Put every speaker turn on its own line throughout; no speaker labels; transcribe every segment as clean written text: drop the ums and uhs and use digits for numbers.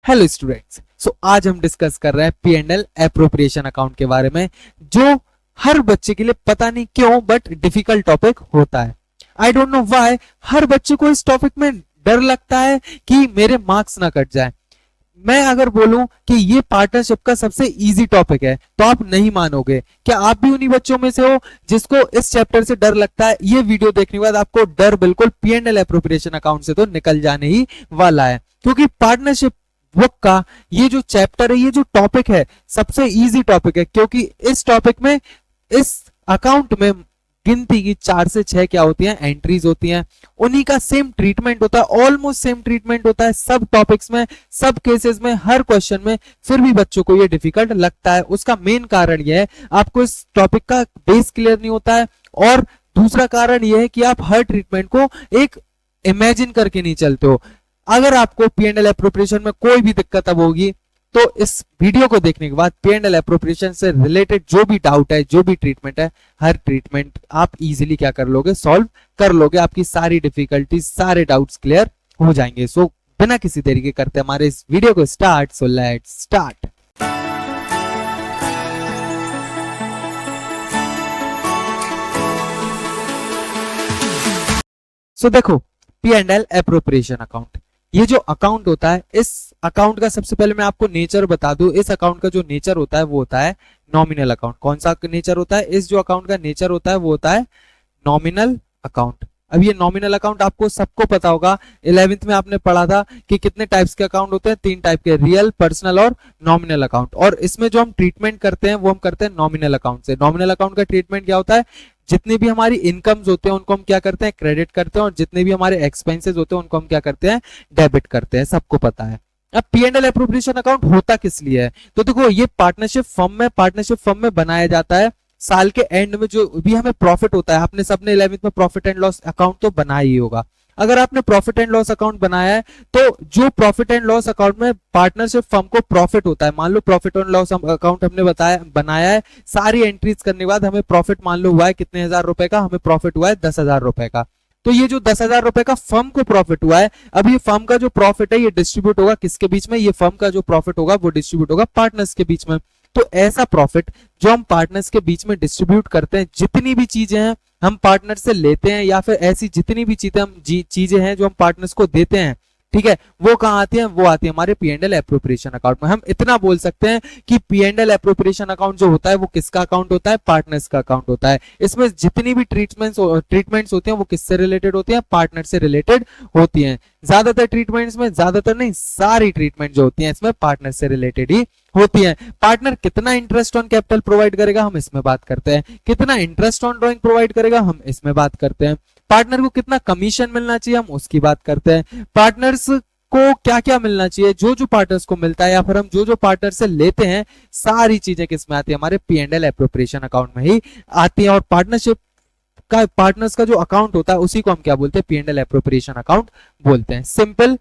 Hello students. आज हम discuss कर रहे हैं P&L एप्रोप्रिएशन अकाउंट के बारे में, जो हर बच्चे के लिए पता नहीं क्यों बट डिफिकल्ट टॉपिक होता है। आई डोंट नो व्हाई हर बच्चे को इस टॉपिक में डर लगता है कि मेरे मार्क्स ना कट जाए। मैं अगर बोलूं कि ये पार्टनरशिप का सबसे इजी टॉपिक है तो आप नहीं मानोगे। क्या आप भी उन्हीं बच्चों में से हो जिसको इस चैप्टर से डर लगता है? ये वीडियो देखने के बाद आपको डर बिल्कुल P&L एप्रोप्रिएशन अकाउंट से तो निकल जाने ही वाला है, क्योंकि पार्टनरशिप बुक का ये जो चैप्टर है, ये जो टॉपिक है, सबसे इजी टॉपिक है। क्योंकि इस टॉपिक में, इस अकाउंट में गिनती की 4 से 6 क्या होती हैं, एंट्रीज होती हैं। उन्हीं का सेम ट्रीटमेंट होता है, ऑलमोस्ट सेम ट्रीटमेंट होता है सब टॉपिक्स में, सब केसेस में, हर क्वेश्चन में। फिर भी बच्चों को ये डिफिकल्ट लगता है। उसका मेन कारण यह है आपको इस टॉपिक का बेस क्लियर नहीं होता है, और दूसरा कारण यह है कि आप हर ट्रीटमेंट को एक इमेजिन करके नहीं चलते हो। अगर आपको P&L एप्रोप्रिएशन में कोई भी दिक्कत अब होगी तो इस वीडियो को देखने के बाद P&L एप्रोप्रिएशन से रिलेटेड जो भी डाउट है, जो भी ट्रीटमेंट है, हर ट्रीटमेंट आप इजीली क्या कर लोगे, सॉल्व कर लोगे। आपकी सारी डिफिकल्टीज, सारे डाउट्स क्लियर हो जाएंगे। बिना किसी देरी के करते हमारे इस वीडियो को स्टार्ट। Let's start. देखो, P&L एप्रोप्रिएशन अकाउंट, ये जो अकाउंट होता है, इस अकाउंट का सबसे पहले मैं आपको नेचर बता दूं। इस अकाउंट का जो नेचर होता है वो होता है नॉमिनल अकाउंट। कौन सा नेचर होता है? इस जो अकाउंट का नेचर होता है वो होता है नॉमिनल अकाउंट। अब ये नॉमिनल अकाउंट आपको सबको पता होगा, 11th में आपने पढ़ा था कि कितने टाइप्स के अकाउंट होते हैं, 3 टाइप के, रियल, पर्सनल और नॉमिनल अकाउंट। और इसमें जो हम ट्रीटमेंट करते हैं वो हम करते हैं नॉमिनल अकाउंट से। नॉमिनल अकाउंट का ट्रीटमेंट क्या होता है? जितनी भी हमारी इनकम्स होते हैं उनको हम क्या करते हैं, क्रेडिट करते हैं, और जितने भी हमारे एक्सपेंसेस होते हैं उनको हम क्या करते हैं, डेबिट करते हैं। सबको पता है। अब P&L एप्रोप्रिएशन अकाउंट होता किस लिए है? तो देखो, ये पार्टनरशिप फर्म में बनाया जाता है। साल के एंड में जो भी हमें प्रॉफिट होता है, आपने सबने 11th में प्रॉफिट एंड लॉस अकाउंट तो बनाया ही होगा। अगर आपने प्रॉफिट एंड लॉस अकाउंट बनाया है तो जो प्रॉफिट एंड लॉस अकाउंट में पार्टनरशिप फर्म को प्रॉफिट होता है, मान लो प्रॉफिट एंड लॉस अकाउंट हमने बनाया है, सारी एंट्रीज करने के बाद हमें प्रॉफिट मान लो हुआ है कितने हजार रुपए का, हमें प्रॉफिट हुआ है 10,000 रुपए का। तो ये जो 10,000 रुपए का फर्म को प्रॉफिट हुआ है, अब ये फर्म का जो प्रॉफिट है ये डिस्ट्रीब्यूट होगा किसके बीच में? ये फर्म का जो प्रॉफिट होगा वो डिस्ट्रीब्यूट होगा पार्टनर्स के बीच में। तो ऐसा प्रॉफिट जो हम पार्टनर्स के बीच में डिस्ट्रीब्यूट करते हैं, जितनी भी चीजें हैं हम पार्टनर से लेते हैं, या फिर ऐसी जितनी भी चीजें हैं जो हम पार्टनर्स को देते हैं, ठीक है, वो कहां आती है? वो आती है हमारे P&L एप्रोप्रिएशन अकाउंट में। हम इतना बोल सकते हैं कि P&L एप्रोप्रिएशन अकाउंट जो होता है वो किसका अकाउंट होता है? पार्टनर्स का अकाउंट होता है। इसमें जितनी भी ट्रीटमेंट्स होती हैं वो किससे रिलेटेड होती हैं? पार्टनर से रिलेटेड होती हैं। ज्यादातर ट्रीटमेंट्स में, ज्यादातर नहीं, सारी ट्रीटमेंट जो होती है इसमें पार्टनर से रिलेटेड ही होती है। पार्टनर कितना इंटरेस्ट ऑन कैपिटल प्रोवाइड करेगा, हम इसमें बात करते हैं। कितना इंटरेस्ट ऑन ड्रॉइंग प्रोवाइड करेगा, हम इसमें बात करते हैं। पार्टनर को कितना कमीशन मिलना चाहिए, हम उसकी बात करते हैं। पार्टनर्स को क्या क्या मिलना चाहिए, जो जो पार्टनर्स को मिलता है, या फिर हम जो जो पार्टनर से लेते हैं, सारी चीजें किसमें आती है? हमारे P&L एप्रोप्रिएशन अकाउंट में ही आती है। और पार्टनर्स का जो अकाउंट होता है उसी को हम क्या बोलते हैं? P&L एप्रोप्रिएशन अकाउंट बोलते हैं। सिंपल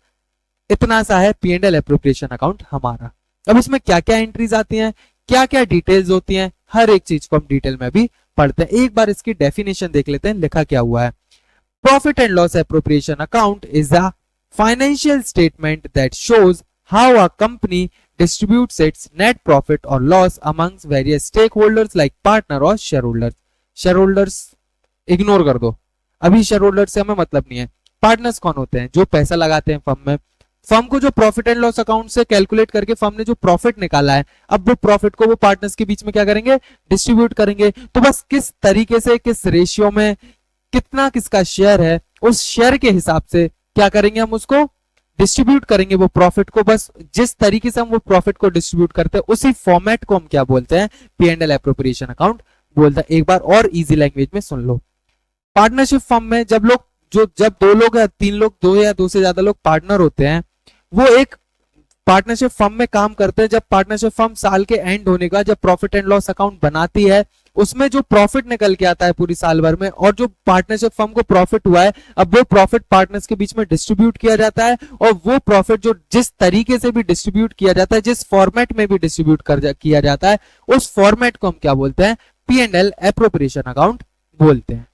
इतना सा है P&L एप्रोप्रिएशन अकाउंट हमारा। अब इसमें क्या क्या एंट्रीज आती हैं, क्या क्या डिटेल्स होती हैं, हर एक चीज को हम डिटेल में भी पढ़ते हैं। एक बार इसकी डेफिनेशन देख लेते हैं, लिखा क्या हुआ है। Profit and loss appropriation account is a financial statement that shows how a company distributes its net profit or loss amongst various stakeholders like partner और shareholders। shareholders इग्नोर कर दो, अभी shareholders से हमें मतलब नहीं है। पार्टनर्स कौन होते हैं? जो पैसा लगाते हैं फर्म में। फर्म को जो प्रॉफिट एंड लॉस अकाउंट से कैलकुलेट करके फर्म ने जो प्रॉफिट निकाला है, अब वो प्रॉफिट को वो पार्टनर्स के बीच में क्या करेंगे? डिस्ट्रीब्यूट करेंगे। तो बस किस तरीके से, किस रेशियो में, कितना किसका शेयर है, उस शेयर के हिसाब से क्या करेंगे? हम उसको डिस्ट्रीब्यूट करेंगे वो प्रॉफिट को। बस जिस तरीके से हम वो प्रॉफिट को डिस्ट्रीब्यूट करते हैं उसी फॉर्मेट को हम क्या बोलते हैं? P&L एप्रोप्रिएशन अकाउंट बोलते हैं। एक बार और इजी लैंग्वेज में सुन लो। पार्टनरशिप फर्म में जब 2 लोग या 3 लोग, 2 या 2 से ज्यादा लोग पार्टनर होते हैं, वो एक पार्टनरशिप फर्म में काम करते हैं। जब पार्टनरशिप फर्म साल के एंड होने का जब प्रॉफिट एंड लॉस अकाउंट बनाती है, उसमें जो प्रॉफिट निकल के आता है पूरी साल भर में, और जो पार्टनरशिप फर्म को प्रॉफिट हुआ है, अब वो प्रॉफिट पार्टनर्स के बीच में डिस्ट्रीब्यूट किया जाता है। और वो प्रॉफिट जो जिस तरीके से भी डिस्ट्रीब्यूट किया जाता है, जिस फॉर्मेट में भी डिस्ट्रीब्यूट किया जाता है, उस फॉर्मेट को हम क्या बोलते हैं? P&L एप्रोप्रिएशन अकाउंट बोलते हैं।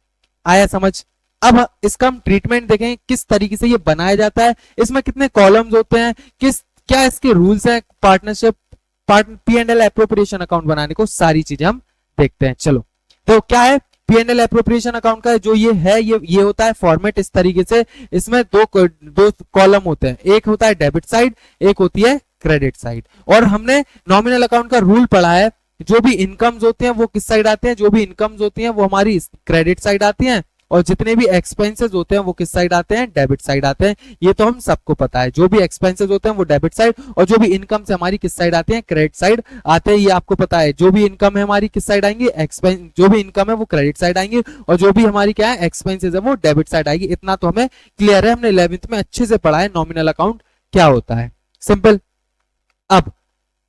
आया समझ? अब इसका हम ट्रीटमेंट देखें किस तरीके से ये बनाया जाता है, इसमें कितने कॉलम्स होते हैं, किस क्या इसके रूल्स हैं partnership P and L appropriation account बनाने को, सारी चीजें हम देखते हैं। चलो तो क्या है P and L appropriation account का जो ये है, ये होता है फॉर्मेट इस तरीके से। इसमें दो कॉलम होते हैं, एक होता है डेबिट साइड, एक होती है क्रेडिट साइड। और हमने नॉमिनल अकाउंट का रूल पढ़ा है, जो भी इनकम्स होते हैं वो किस साइड आते हैं, जो भी इनकम्स होती हैं वो हमारी क्रेडिट साइड आती हैं, और जितने भी एक्सपेंसेस होते हैं वो किस साइड आते हैं, डेबिट साइड आते हैं। ये तो हम सबको पता है, जो भी एक्सपेंसेस होते हैं वो डेबिट साइड, और जो भी इनकम से हमारी किस साइड आते हैं, क्रेडिट साइड आते हैं। ये आपको पता है, जो भी इनकम है हमारी किस साइड आएंगी, एक्सपेंस, जो भी इनकम है वो क्रेडिट साइड आएंगी, और जो भी हमारी क्या है एक्सपेंसेस है वो डेबिट साइड आएगी। इतना तो हमें क्लियर है, हमने 11th में अच्छे से पढ़ा है नॉमिनल अकाउंट क्या होता है, सिंपल। अब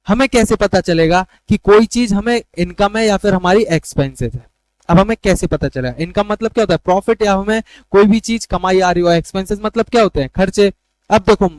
हमें कैसे पता चलेगा कि कोई चीज हमें इनकम है या फिर हमारी एक्सपेंसेस है? अब हमें कैसे पता चलेगा? इनकम मतलब क्या होता है, प्रॉफिट, या हमें कोई भी चीज कमाई आ रही हो। एक्सपेंसेस मतलब क्या होते हैं, खर्चे। अब देखो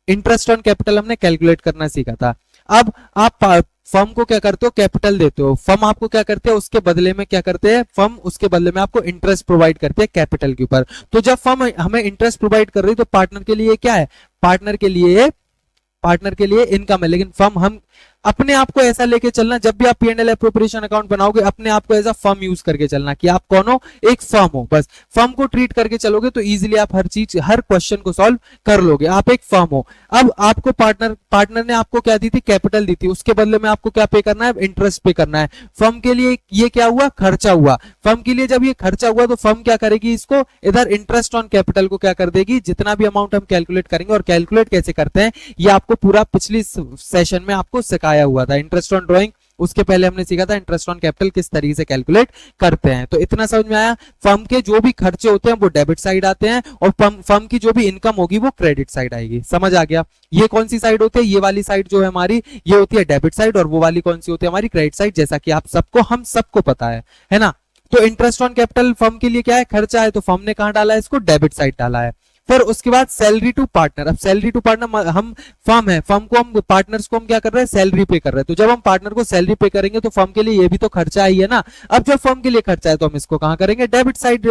इंटरेस्ट ऑन कैपिटल हमने कैलकुलेट करना सीखा था। अब आप फर्म को क्या करते हो, कैपिटल देते हो, फर्म आपको क्या करते हैं, उसके बदले में क्या करते हैं, फर्म उसके बदले में आपको इंटरेस्ट प्रोवाइड करते हैं कैपिटल के ऊपर। तो जब फर्म हमें इंटरेस्ट प्रोवाइड कर रही है तो पार्टनर के लिए क्या है, पार्टनर के लिए इनकम है। लेकिन फर्म, हम अपने आप को ऐसा लेके चलना, जब भी आप P and L appropriation account बनाओगे अपने आप को एज अ फर्म यूज करके चलना, कि आप कौन हो, एक फर्म हो। बस फर्म को ट्रीट करके चलोगे तो इजीली आप हर चीज, हर क्वेश्चन को सॉल्व कर लोगे। आप एक फर्म हो। अब आपको पार्टनर ने आपको क्या दी थी, कैपिटल दी थी, उसके बदले में आपको क्या पे करना है, इंटरेस्ट पे करना है। फर्म के लिए ये क्या हुआ, खर्चा हुआ। फर्म के लिए जब ये खर्चा हुआ तो फर्म क्या करेगी, इसको इधर इंटरेस्ट ऑन कैपिटल को क्या कर देगी, जितना भी अमाउंट हम कैलकुलेट करेंगे। और कैलकुलेट कैसे करते हैं ये आपको पूरा पिछली सेशन में आपको सिखाया हुआ था। इंटरेस्ट ऑन ड्राइंग, उसके पहले हमने सीखा था इंटरेस्ट ऑन कैपिटल किस तरीके से कैलकुलेट करते हैं। तो इतना समझ में आया। फर्म के जो भी खर्चे होते हैं वो डेबिट साइड आते हैं, और फर्म की जो भी इनकम होगी वो क्रेडिट साइड आएगी। समझ आ गया? ये कौन सी साइड होती है, ये वाली साइड जो है हमारी, ये होती है डेबिट साइड, और वो वाली कौन सी होती है, हमारी क्रेडिट साइड, जैसा कि आप सबको, हम सबको पता है ना। तो इंटरेस्ट ऑन कैपिटल फर्म के लिए क्या है, खर्चा है, तो फर्म ने कहां डाला है, इसको डेबिट साइड डाला है। फिर उसके बाद सैलरी टू पार्टनर। अब सैलरी टू पार्टनर, हम फर्म है, फर्म को हम पार्टनर्स को हम क्या कर रहे हैं, सैलरी पे कर रहे हैं। तो जब हम पार्टनर को सैलरी पे करेंगे तो फर्म के लिए ये भी तो खर्चा ही है ना। अब जब फर्म के लिए खर्चा है तो हम इसको कहां करेंगे, डेबिट साइड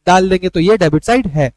डाल देंगे, तो ये डेबिट साइड है।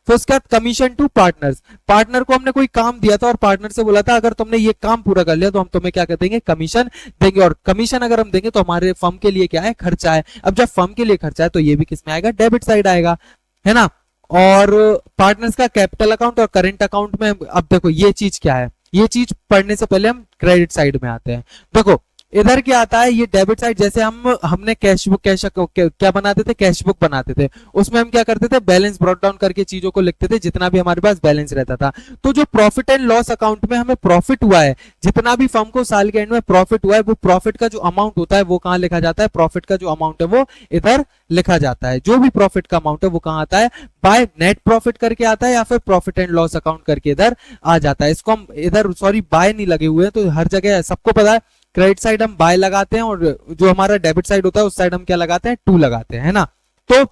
फिर उसके बाद कमीशन टू पार्टनर्स। पार्टनर को हमने कोई काम दिया था और पार्टनर से बोला था अगर तुमने ये काम पूरा कर लिया तो हम तुम्हें क्या कर देंगे, कमीशन देंगे। और कमीशन अगर हम देंगे तो हमारे फर्म के लिए क्या है, खर्चा है। अब जब फर्म के लिए खर्चा है तो ये भी किसमें आएगा, डेबिट साइड आएगा, है ना। और पार्टनर्स का कैपिटल अकाउंट और करंट अकाउंट में, अब देखो ये चीज क्या है, ये चीज पढ़ने से पहले हम क्रेडिट साइड में आते हैं। देखो इधर क्या आता है, ये डेबिट साइड, जैसे हमने कैश बुक, क्या बनाते थे, कैश बुक बनाते थे। उसमें हम क्या करते थे, बैलेंस ब्रॉट डाउन करके चीजों को लिखते थे, जितना भी हमारे पास बैलेंस रहता था। तो जो प्रॉफिट एंड लॉस अकाउंट में हमें प्रॉफिट हुआ है, जितना भी फर्म को साल के एंड में प्रॉफिट हुआ है, वो प्रॉफिट का जो अमाउंट होता है वो कहां लिखा जाता है, प्रॉफिट का जो अमाउंट है वो इधर लिखा जाता है। जो भी प्रॉफिट का अमाउंट है वो कहां आता है, बाय नेट प्रॉफिट करके आता है, या फिर प्रॉफिट एंड लॉस अकाउंट करके इधर आ जाता है। इसको हम इधर, सॉरी बाय नहीं लगे हुए हैं तो हर जगह सबको पता है, क्रेडिट साइड हम बाय लगाते हैं, और जो हमारा डेबिट साइड होता है उस साइड हम क्या लगाते हैं, टू लगाते हैं, है ना। तो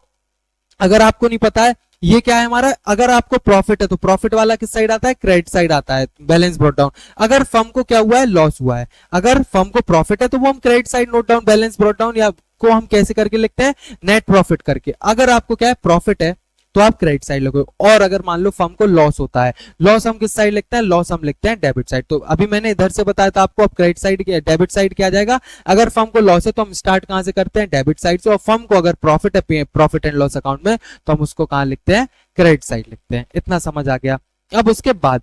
अगर आपको नहीं पता है ये क्या है हमारा, अगर आपको प्रॉफिट है तो प्रॉफिट वाला किस साइड आता है, क्रेडिट साइड आता है, बैलेंस ब्रॉट डाउन। अगर फर्म को क्या हुआ है, लॉस हुआ है, अगर फर्म को प्रॉफिट है तो वो हम credit side note down, balance brought down, या को हम कैसे करके लिखते हैं, नेट प्रॉफिट करके। अगर आपको क्या है, प्रॉफिट है तो आप क्रेडिट साइड लिखोगे। और अगर मान लो फर्म को लॉस होता है, लॉस हम किस साइड लिखते हैं, लॉस हम लिखते हैं डेबिट साइड। तो अभी मैंने इधर से बताया था आपको, अब क्रेडिट साइड, डेबिट साइड क्या आ जाएगा। अगर फर्म को लॉस है तो हम स्टार्ट कहां से करते हैं, डेबिट साइड से। और फर्म को अगर प्रॉफिट है, प्रॉफिट एंड लॉस अकाउंट में, तो हम उसको कहां लिखते हैं, क्रेडिट साइड लिखते हैं। इतना समझ आ गया। अब उसके बाद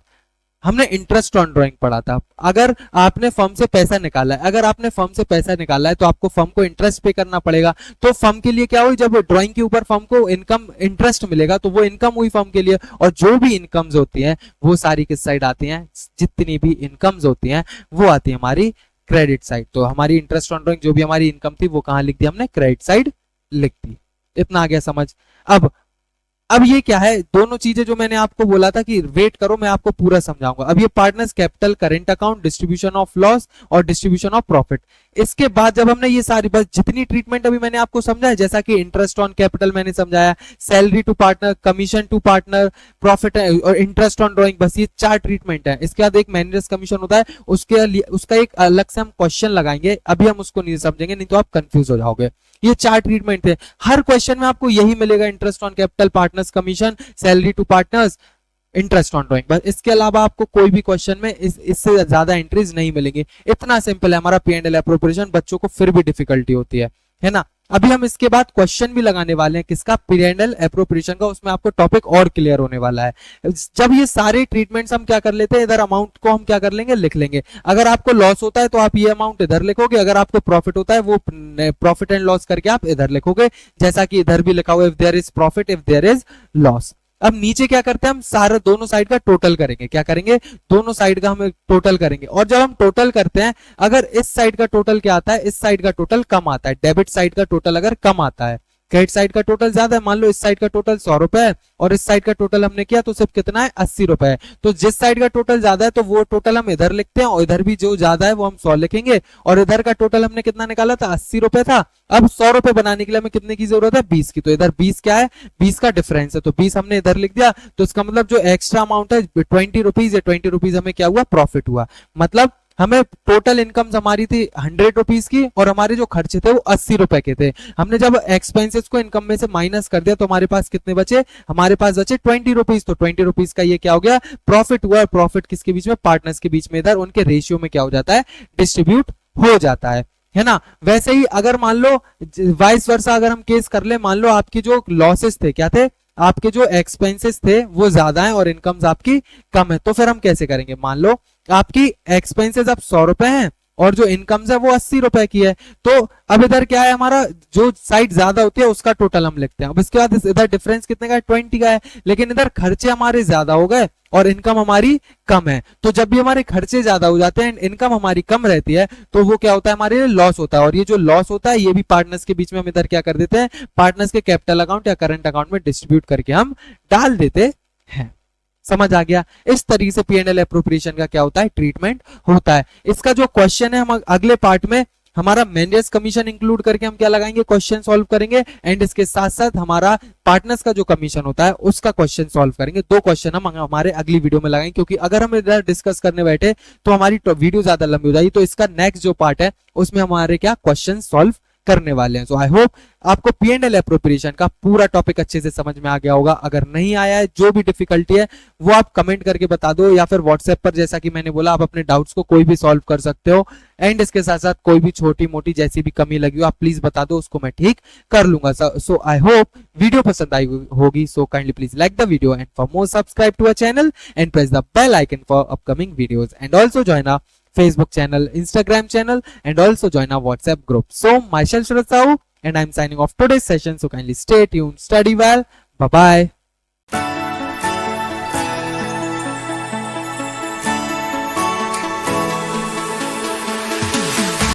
हमने इंटरेस्ट ऑन ड्राइंग पढ़ा था। अगर आपने फर्म से पैसा निकाला है, अगर आपने फर्म से पैसा निकाला है तो आपको फर्म को इंटरेस्ट पे करना पड़ेगा। तो फर्म के लिए क्या हुई, जब ड्राइंग के ऊपर फर्म को इनकम, इंटरेस्ट मिलेगा तो वो इनकम हुई फर्म के लिए। और जो भी इनकम्स होती हैं वो सारी किस साइड आती हैं, जितनी भी इनकम्स होती हैं वो आती है हमारी क्रेडिट साइड। तो हमारी इंटरेस्ट ऑन ड्राइंग जो भी हमारी इनकम थी वो कहां लिख दी हमने, क्रेडिट साइड लिख दी। इतना आ गया समझ। अब ये क्या है, दोनों चीजें जो मैंने आपको बोला था कि वेट करो मैं आपको पूरा समझाऊंगा। अब ये partners capital, current account, distribution of loss और डिस्ट्रीब्यूशन ऑफ प्रॉफिट। इसके बाद जब हमने ये सारी, बस जितनी ट्रीटमेंट अभी मैंने आपको समझाया, जैसा कि इंटरेस्ट ऑन कैपिटल मैंने समझाया, salary to partner, commission to partner, profit और इंटरेस्ट ऑन ड्राइंग, बस ये 4 ट्रीटमेंट है। इसके बाद एक मैनेजर्स कमीशन होता है, उसका एक अलग से हम क्वेश्चन लगाएंगे, अभी हम उसको नहीं समझेंगे, नहीं तो आप कंफ्यूज हो जाओगे। ये 4 ट्रीटमेंट थे, हर क्वेश्चन में आपको यही मिलेगा, interest on capital, partners commission, salary to partners, interest on drawing, बस इसके अलावा आपको कोई भी क्वेश्चन में इससे ज्यादा एंट्रीज नहीं मिलेंगी। इतना सिंपल है हमारा पी एंड एल अप्रोप्रिएशन, बच्चों को फिर भी डिफिकल्टी होती है ना। अभी हम इसके बाद क्वेश्चन भी लगाने वाले हैं किसका, पी एंड एल अप्रोप्रिएशन का, उसमें आपको टॉपिक और क्लियर होने वाला है। जब ये सारे ट्रीटमेंट्स हम क्या कर लेते हैं, इधर अमाउंट को हम क्या कर लेंगे, लिख लेंगे। अगर आपको लॉस होता है तो आप ये अमाउंट इधर लिखोगे, अगर आपको प्रॉफिट होता है वो प्रॉफिट एंड लॉस करके आप इधर लिखोगे, जैसा कि इधर भी लिखा हुआ है, if there is profit if there is loss. अब नीचे क्या करते हैं, हम सारे दोनों साइड का टोटल करेंगे। क्या करेंगे, दोनों साइड का हम टोटल करेंगे। और जब हम टोटल करते हैं, अगर इस साइड का टोटल क्या आता है, इस साइड का टोटल कम आता है, डेबिट साइड का टोटल अगर कम आता है, क्रेडिट साइड का टोटल ज्यादा है, मान लो इस साइड का टोटल 100 रुपए है और इस साइड का टोटल हमने किया तो सिर्फ कितना है, 80 रुपए है। तो जिस साइड का टोटल ज्यादा है तो वो टोटल हम इधर लिखते हैं, और इधर भी जो ज्यादा है वो हम 100 लिखेंगे। और इधर का टोटल हमने कितना निकाला था, 80 रुपए था। अब 100 रुपए बनाने के लिए हमें कितने की जरूरत है, 20 की। तो इधर 20 क्या है, 20 का डिफरेंस है, तो 20 हमने इधर लिख दिया। तो इसका मतलब जो एक्स्ट्रा अमाउंट है 20 रुपीज, 20 रुपीज हमें क्या हुआ, प्रॉफिट हुआ। मतलब हमें टोटल इनकम हमारी थी 100 रुपीज की और हमारे जो खर्चे थे वो 80 रुपए के थे। हमने जब एक्सपेंसेस को इनकम में से माइनस कर दिया तो हमारे पास कितने बचे, हमारे पास बचे 20 रुपीज। तो 20 रुपीज का ये क्या हो गया, प्रॉफिट हुआ। प्रॉफिट किसके बीच में, पार्टनर्स के बीच में, इधर उनके रेशियो में क्या हो जाता है, डिस्ट्रीब्यूट हो जाता है ना। वैसे ही अगर मान लो वाइस वर्सा अगर हम केस कर ले, मान लो आपके जो लॉसेस थे क्या थे, आपके जो एक्सपेंसेस थे वो ज्यादा है और इनकम्स आपकी कम है, तो फिर हम कैसे करेंगे। मान लो आपकी एक्सपेंसेस अब 100 रुपए हैं और जो इनकम्स है वो 80 रुपए की है, तो अब इधर क्या है, हमारा जो साइड ज्यादा होती है उसका टोटल हम लिखते हैं। अब इसके बाद इधर डिफरेंस कितने का है, 20 का है, लेकिन इधर खर्चे हमारे ज्यादा हो गए और इनकम हमारी कम है। तो जब भी हमारे खर्चे ज्यादा हो जाते हैं, इनकम हमारी कम रहती है, तो वो क्या होता है, हमारे लिए लॉस होता है। और ये जो लॉस होता है ये भी पार्टनर्स के बीच में हम इधर क्या कर देते हैं, पार्टनर्स के कैपिटल अकाउंट या करंट अकाउंट में डिस्ट्रीब्यूट करके हम डाल देते हैं। समझ आ गया। इस तरीके से पी एंड एल अप्रोप्रिएशन का क्या होता है, ट्रीटमेंट होता है। इसका जो क्वेश्चन है हम अगले पार्ट में हमारा मैनेजर्स कमीशन इंक्लूड करके हम क्या लगाएंगे, क्वेश्चन सॉल्व करेंगे। एंड इसके साथ साथ हमारा पार्टनर्स का जो कमीशन होता है उसका क्वेश्चन सॉल्व करेंगे। दो क्वेश्चन हम हमारे अगली वीडियो में लगाएंगे, क्योंकि अगर हम इधर डिस्कस करने बैठे तो हमारी वीडियो ज्यादा लंबी हो जाएगी। तो इसका नेक्स्ट जो पार्ट है उसमें हमारे क्या क्वेश्चन सॉल्व करने वाले हैं। सो आई होप आपको पी एंड एल अप्रोप्रिएशन का पूरा टॉपिक अच्छे से समझ में आ गया होगा। अगर नहीं आया है, जो भी डिफिकल्टी है वो आप कमेंट करके बता दो, या फिर व्हाट्सएप पर जैसा कि मैंने बोला आप अपने डाउट्स को कोई भी सॉल्व कर सकते हो। एंड इसके साथ साथ कोई भी छोटी मोटी जैसी भी कमी लगी हो आप प्लीज बता दो, उसको मैं ठीक कर लूंगा। सो आई होप वीडियो पसंद आई होगी। So kindly please like the video and for more subscribe to our channel and press the bell icon for upcoming videos and also join our Facebook channel, Instagram channel, and also join our WhatsApp group. So, myself Sharad Sahu, and I'm signing off today's session. So, kindly stay tuned, study well. Bye bye.